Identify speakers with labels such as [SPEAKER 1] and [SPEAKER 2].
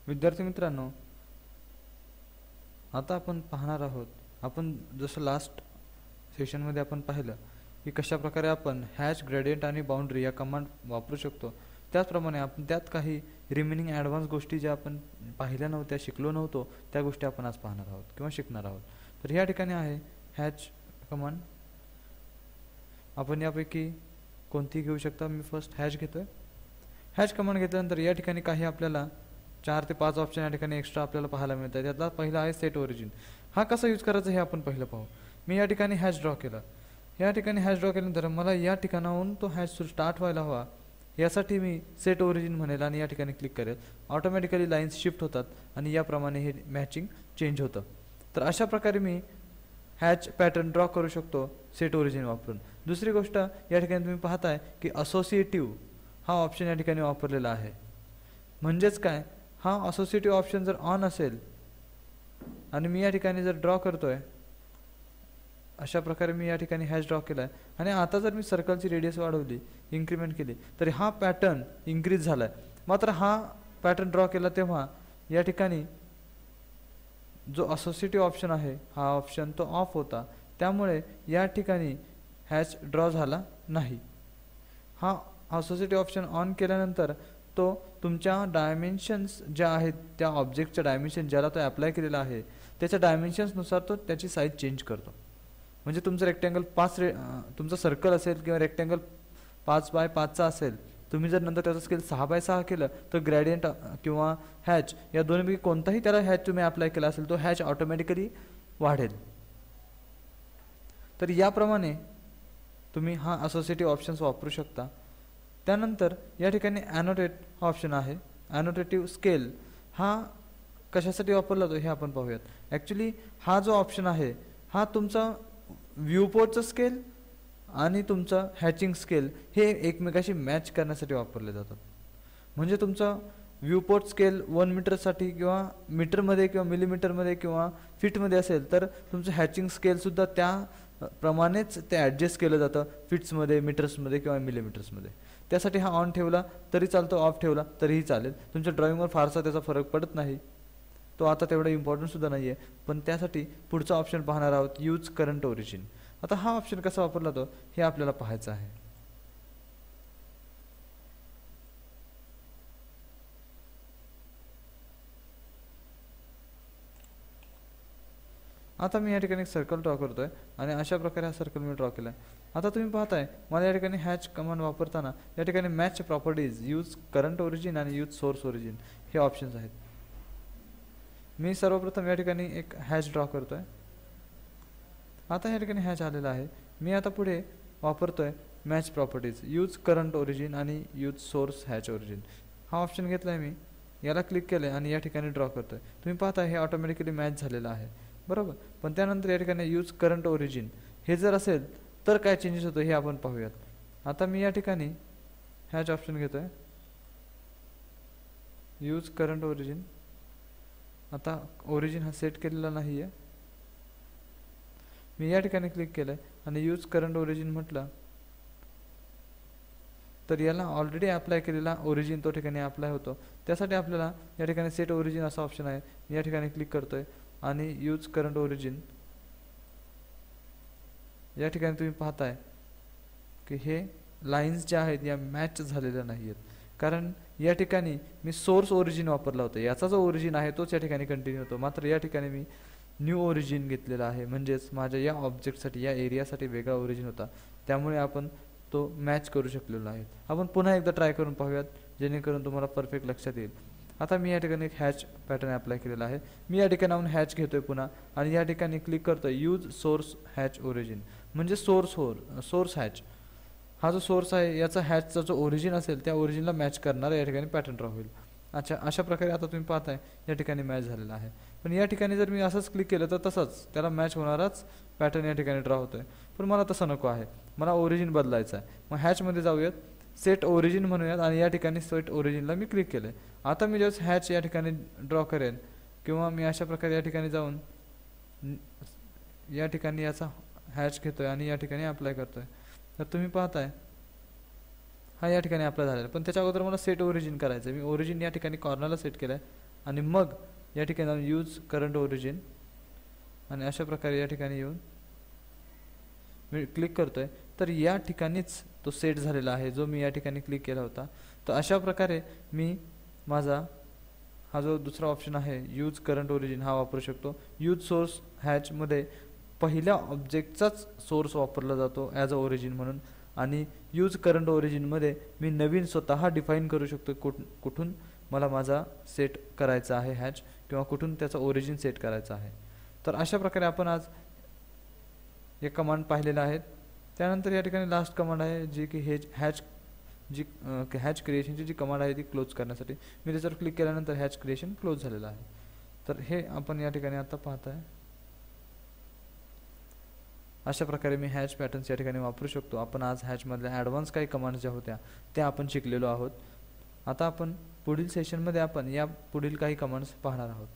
[SPEAKER 1] विद्यार्थी मित्रांनो, आता आपण पाहणार आहोत, आपण जसं लास्ट सेशनमध्ये आपण पाहिलं की कशा प्रकारे आपण हॅश, ग्रेडियंट आणि बाउंड्री या कमांड वापरू शकतो, त्याचप्रमाणे आपण त्यात काही रिमेनिंग ॲडव्हान्स गोष्टी ज्या आपण पाहिल्या नव्हत्या, शिकलो नव्हतो, त्या गोष्टी आपण आज पाहणार आहोत किंवा शिकणार आहोत. तर या ठिकाणी आहे हॅश कमांड. आपण यापैकी कोणतीही घेऊ शकता. मी फर्स्ट हॅश घेतोय. हॅश कमांड घेतल्यानंतर या ठिकाणी काही आपल्याला 4 ते 5 ऑप्शन या ठिकाणी एक्स्ट्रा आपल्याला पाहायला मिळतात. त्यातला पहिला आहे सेट ओरिजिन. हा कसा यूज करायचा हे आपण पहिलं पाहू. मी या ठिकाणी हॅश ड्रॉ केला. या ठिकाणी हॅश ड्रॉ केल्यानंतर मला या ठिकाणाहून तो हॅश स्टार्ट व्हायला हवा, यासाठी मी सेट ओरिजिन म्हणेल आणि या ठिकाणी क्लिक करेल. ऑटोमॅटिकली लाईन्स शिफ्ट होतात आणि याप्रमाणे हे मॅचिंग चेंज होतं. तर अशा प्रकारे मी हॅच पॅटर्न ड्रॉ करू शकतो सेट ओरिजिन वापरून. दुसरी गोष्ट या ठिकाणी तुम्ही पाहताय की असोसिएटिव्ह हा ऑप्शन या ठिकाणी वापरलेला आहे. म्हणजेच काय, हा असोसिएटिव्ह ऑप्शन जर ऑन असेल आणि मी या ठिकाणी जर ड्रॉ करतोय, अशा प्रकारे मी या ठिकाणी हॅश ड्रॉ केला आहे आणि आता जर मी सर्कलची रेडियस वाढवली, इन्क्रीमेंट केली, तरी हा पॅटर्न इन्क्रीज झाला आहे. मात्र हा पॅटर्न ड्रॉ केला तेव्हा या ठिकाणी जो असोसिएटिव्ह ऑप्शन आहे हा ऑप्शन तो ऑफ होता, त्यामुळे या ठिकाणी हॅश ड्रॉ झाला नाही. हा असोसिएटिव्ह ऑप्शन ऑन केल्यानंतर तो तुमच्या डायमेन्शन्स ज्या आहेत त्या ऑब्जेक्टच्या डायमेन्शन ज्याला तो अप्लाय केलेला आहे त्याच्या डायमेन्शन्सनुसार तो त्याची साईज चेंज करतो. म्हणजे तुमचं रेक्टँगल तुमचं सर्कल असेल किंवा रेक्टँगल 5x5चा असेल, तुम्ही जर नंतर त्याचं स्केल 6x6 केलं तर ग्रेडियंट किंवा हॅच या दोन्हीपैकी कोणताही त्याला हॅच तुम्ही अप्लाय केला असेल तो हॅच ऑटोमॅटिकली वाढेल. तर याप्रमाणे तुम्ही हा असोसिएटिव्ह ऑप्शन्स वापरू शकता. त्यानंतर या ठिकाणी ॲनोटेट हा ऑप्शन आहे. ॲनोटेटिव्ह स्केल हा कशासाठी वापरला जातो हे आपण पाहूयात. ॲक्च्युली हा जो ऑप्शन आहे हा तुमचा व्ह्यूपोर्टचं स्केल आणि तुमचं हॅचिंग स्केल हे एकमेकाशी मॅच करण्यासाठी वापरले जातात. म्हणजे तुमचा व्ह्यूपोर्ट स्केल 1 मीटरसाठी किंवा मीटरमध्ये किंवा मिलीमीटरमध्ये किंवा फीटमध्ये असेल तर तुमचं हॅचिंग स्केलसुद्धा त्याप्रमाणेच ते ॲडजस्ट केलं जातं फीट्समध्ये, मीटर्समध्ये किंवा मिलीमीटर्समध्ये. त्यासाठी हा ऑन ठेवला तरी चालतो, ऑफ ठेवला तरीही चालेल. तुमच्या ड्रॉइंगवर फारसा त्याचा फरक पडत नाही. तो आता तेवढा इम्पॉर्टंटसुद्धा नाही आहे. पण त्यासाठी पुढचा ऑप्शन पाहणार आहोत, यूज करंट ओरिजिन. आता हा ऑप्शन कसा वापरला जातो हे आपल्याला पाहायचं आहे. आता मी या ठिकाणी एक सर्कल ड्रॉ करतोय आणि अशा प्रकारे हा सर्कल मी ड्रॉ केला आहे. आता तुम्ही पाहताय मला या ठिकाणी हॅच कमांड वापरताना या ठिकाणी match properties, use current origin आणि यूज सोर्स ओरिजिन हे ऑप्शन्स आहेत. मी सर्वप्रथम या ठिकाणी एक हॅच ड्रॉ करतोय. आता या ठिकाणी हॅच आलेला आहे. मी आता पुढे वापरतोय match properties, use current origin आणि यूज सोर्स हॅच ओरिजिन हा ऑप्शन घेतला आहे. मी याला क्लिक केलं आहे आणि या ठिकाणी ड्रॉ करतोय. तुम्ही पाहता हे ऑटोमॅटिकली मॅच झालेलं आहे, बरोबर. पण त्यानंतर या ठिकाणी यूज करंट ओरिजिन हे जर असेल तर काय चेंजेस होतो हे आपण पाहूयात. आता मी या ठिकाणी हॅच ऑप्शन घेतोय, यूज करंट ओरिजिन. आता ओरिजिन हा सेट केलेला नाही आहे. मी या ठिकाणी क्लिक केलं आहे आणि यूज करंट ओरिजिन म्हटलं तर याला ऑलरेडी अप्लाय केलेला ओरिजिन तो ठिकाणी अप्लाय होतो. त्यासाठी आपल्याला या ठिकाणी सेट ओरिजिन असा ऑप्शन आहे. मी या ठिकाणी क्लिक करतोय आणि यूज करंट ओरिजिन या ठिकाणी तुम्ही पाहताय की हे लाईन्स ज्या आहेत या मॅच झालेल्या नाही आहेत, कारण या ठिकाणी मी सोर्स ओरिजिन वापरला होता. याचा जो ओरिजिन आहे तोच या ठिकाणी कंटिन्यू होतो. मात्र या ठिकाणी मी न्यू ओरिजिन घेतलेला आहे, म्हणजेच माझ्या या ऑब्जेक्टसाठी, या एरियासाठी वेगळा ओरिजिन होता, त्यामुळे आपण तो मॅच करू शकलेलो आहे. आपण पुन्हा एकदा ट्राय करून पाहूयात जेणेकरून तुम्हाला परफेक्ट लक्षात येईल. आता मी या ठिकाणी एक हॅच पॅटर्न अप्लाय केलेला आहे. मी या ठिकाणाहून हॅच घेतोय पुन्हा आणि या ठिकाणी क्लिक करतोय यूज सोर्स हॅच ओरिजिन, म्हणजे सोर्स हॅच. हा जो सोर्स आहे याचा हॅचचा जो ओरिजिन असेल त्या ओरिजिनला मॅच करणारा या ठिकाणी पॅटर्न ड्रॉ होईल. अच्छा, अशा प्रकारे आता तुम्ही पाहताय या ठिकाणी मॅच झालेला आहे. पण या ठिकाणी जर मी असंच क्लिक केलं तर तसंच त्याला मॅच होणाराच पॅटर्न या ठिकाणी ड्रॉ होतोय. पण मला तसं नको आहे, मला ओरिजिन बदलायचं आहे. मग हॅचमध्ये जाऊयात, सेट ओरिजिन म्हणूयात आणि या ठिकाणी सेट ओरिजिनला मी क्लिक केलं आहे. आता मी जेव्हा हॅच या ठिकाणी ड्रॉ करेन किंवा मी अशा प्रकारे या ठिकाणी जाऊन या ठिकाणी याचा हॅच घेतोय आणि या ठिकाणी अप्लाय करतोय, तर तुम्ही पाहताय हा या ठिकाणी अप्लाय झालेला. पण त्याच्या अगोदर मला सेट ओरिजिन करायचं आहे. मी ओरिजिन या ठिकाणी कॉर्नरला सेट केलं आहे आणि मग या ठिकाणी यूज करंट ओरिजिन आणि अशा प्रकारे या ठिकाणी येऊन मी क्लिक करतोय, तर या ठिकाणीच तो सेट झालेला आहे जो मी या ठिकाणी क्लिक केला होता. तर अशा प्रकारे मी माझा हा जो दुसरा ऑप्शन आहे यूज करंट ओरिजिन हा वापरू शकतो. यूज सोर्स हॅचमध्ये पहिल्या ऑब्जेक्टचाच सोर्स वापरला जातो ॲज अ ओरिजिन म्हणून, आणि यूज करंट ओरिजिनमध्ये मी नवीन स्वतः डिफाईन करू शकतो कुठून मला माझा सेट करायचा आहे हॅच, किंवा कुठून त्याचा ओरिजिन सेट करायचा आहे. तर अशा प्रकारे आपण आज हे कमांड पाहिलेले आहेत. त्यानंतर या ठिकाणी लास्ट कमांड आहे जी की जी हॅच क्रिएशनची जी कमांड आहे ती क्लोज करण्यासाठी. मी त्याच्यावर क्लिक केल्यानंतर हॅच क्रिएशन क्लोज झालेलं आहे. तर हे आपण या ठिकाणी आता पाहत आहे. अशा प्रकारे मी हॅच पॅटर्न्स या ठिकाणी वापरू शकतो. आपण आज हॅचमधल्या ॲडव्हान्स काही कमांड्स ज्या होत्या त्या आपण शिकलेलो आहोत. आता आपण पुढील सेशनमध्ये आपण या पुढील काही कमांड्स पाहणार आहोत.